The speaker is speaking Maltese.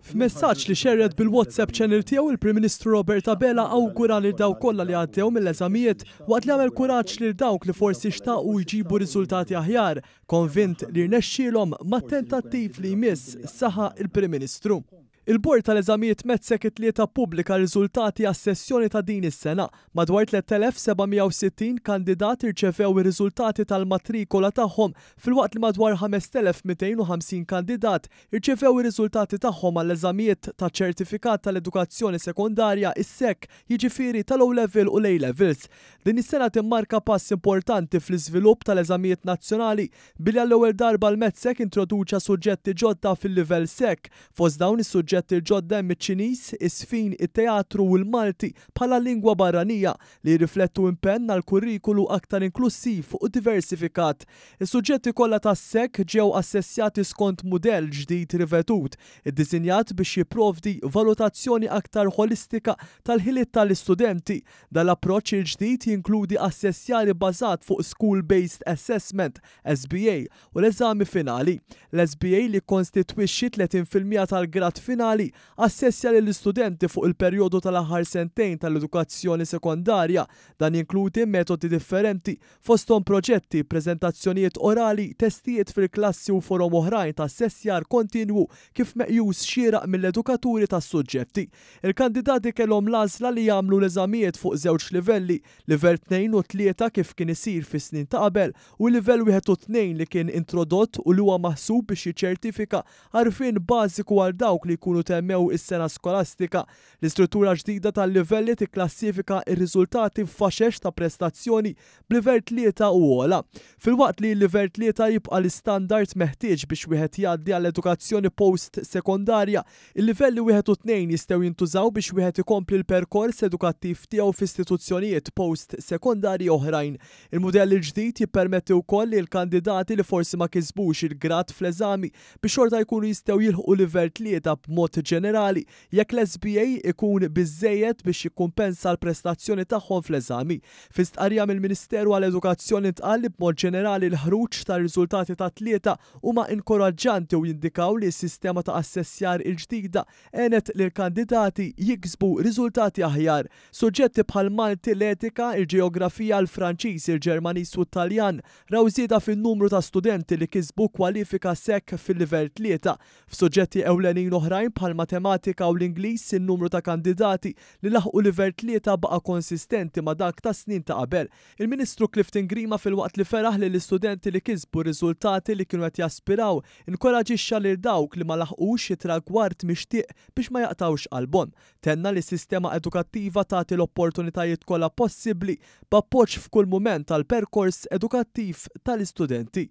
F'messaġġ li xerred bil-WhatsApp channel tiegħu il-Prim Ministru Robert Abela awgura lil dawk kollha li għaddew mill-eżamijiet waqt li għamel kuraġġ lil dawk li forsi xtaqu jġibu riżultati aħjar, konvint li rnexxielhom mat-tentattiv li jmiss saħa il-Prim Ministru. Il-Bord tal-Eżamijiet Metzek it-tlieta ppubblika riżultati għas-sessjoni ta' din is-sena. Madwar 3760 kandidat irċevew ir-riżultati tal-matrikola tagħhom filwaqt li madwar 5250 kandidat irċevew ir-riżultati tagħhom għall-eżamijiet ta' ċertifikat tal-edukazzjoni sekondarja is-SEC, jiġifieri tal-O level u l-A levels. Din is-sena timmarka pass importanti fl-iżvilupp tal-eżamijiet nazzjonali billi għall-ewwel darba l-Metzek introduċa suġġetti ġodda fil-livell SEC fost dawn is-suġġetti il-ġodda iċ-Ċiniż, is-Sfin, it-Teatru u l-Malti bħala lingwa barranija li jirriflettu impenn għal kurrikulu aktar inklusiv u diversifikat. Is-suġġetti kollha tas-SEC ġew assessjati skont mudell ġdid rivetut, iddiżinjat biex jipprovdi valutazzjoni aktar holistika tal-ħiliet tal-istudenti. Dal-approċċ il-ġdid jinkludi assessjari bbażat fuq School-Based Assessment (SBA) u l-eżami finali. L-SBA li konstitwixxi 30% tal-grad finali assessja lill-istudenti fuq il-perjodu tal-aħħar sentejn tal-edukazzjoni sekondarja. Dan jinkludi metodi differenti fosthom proġetti, preżentazzjonijiet orali, testijiet fil-klassi u forom oħrajn ta' assessjar kontinwu kif meqjus xieraq mill-edukaturi tas-suġġetti. Il-kandidati kellhom l-għażla li jagħmlu l-eżamijiet fuq żewġ livelli, livell 2 u 3 kif kien isir fis-snin ta' qabel u livell 1 u 2 li kien introdott u li huwa maħsub biex jiċċertifika għarfien bażiku għal dawk li jkunu temmew is-sena skolastika. L-istruttura ġdida tal-livelli tikklassifika ir-riżultati f'faxex ta' prestazzjoni b'livell 3 u ogħla. Filwaqt li l-livell 3 jibqa' l-istandard meħtieġ biex wieħed jgħaddi għall-edukazzjoni post-sekondarja, il-livelli 1 u 2 jistgħu jintużaw biex wieħed ikompli l-perkors edukattiv tiegħu f'istituzzjonijiet post-sekondarji oħrajn. Il-mudell il-ġdid jippermetti wkoll li l-kandidati li forsi ma kisbux il-grad fl-eżami biex xorta jkunu jistgħu jilħqu livell 3 b'mod ġenerali jekk l-SBA ikun biżżejjed biex jikkumpensa l-prestazzjoni tagħhom fl-eżami. Fi stqarrija mill-Ministeru għall-Edukazzjoni ntqal li b'mod ġenerali l-ħruġ tar-riżultati ta' tlieta huma inkoraġġanti u jindikaw li s-sistema ta' assessjar il-ġdida għenet li l-kandidati jiksbu riżultati aħjar. Suġġetti bħal Malti, l-etika, il-ġeografija, l-Franċiż, il-Ġermaniż u t-Taljan raw żieda fin-numru ta' studenti li kisbu kwalifika SEC fil-livell 3. F'suġġetti ewlenin oħrajn bħal matematika u l-Ingliż in-numru ta' kandidati li laħqu livell 3 baqa' konsistenti ma' dak ta' snin ta' qabel. Il-Ministru Clifton Grima filwaqt li feraħ li l-istudenti li kisbu riżultati li kienu qed jaspiraw inkoraġixxa lil dawk li ma laħqux jitragward mixtieq biex ma jaqtawx qalbhom. Tenna li s-sistema edukattiva tagħti l-opportunitajiet kollha possibbli b'appoġġ f'kull mument tal-perkors edukattiv tal-istudenti.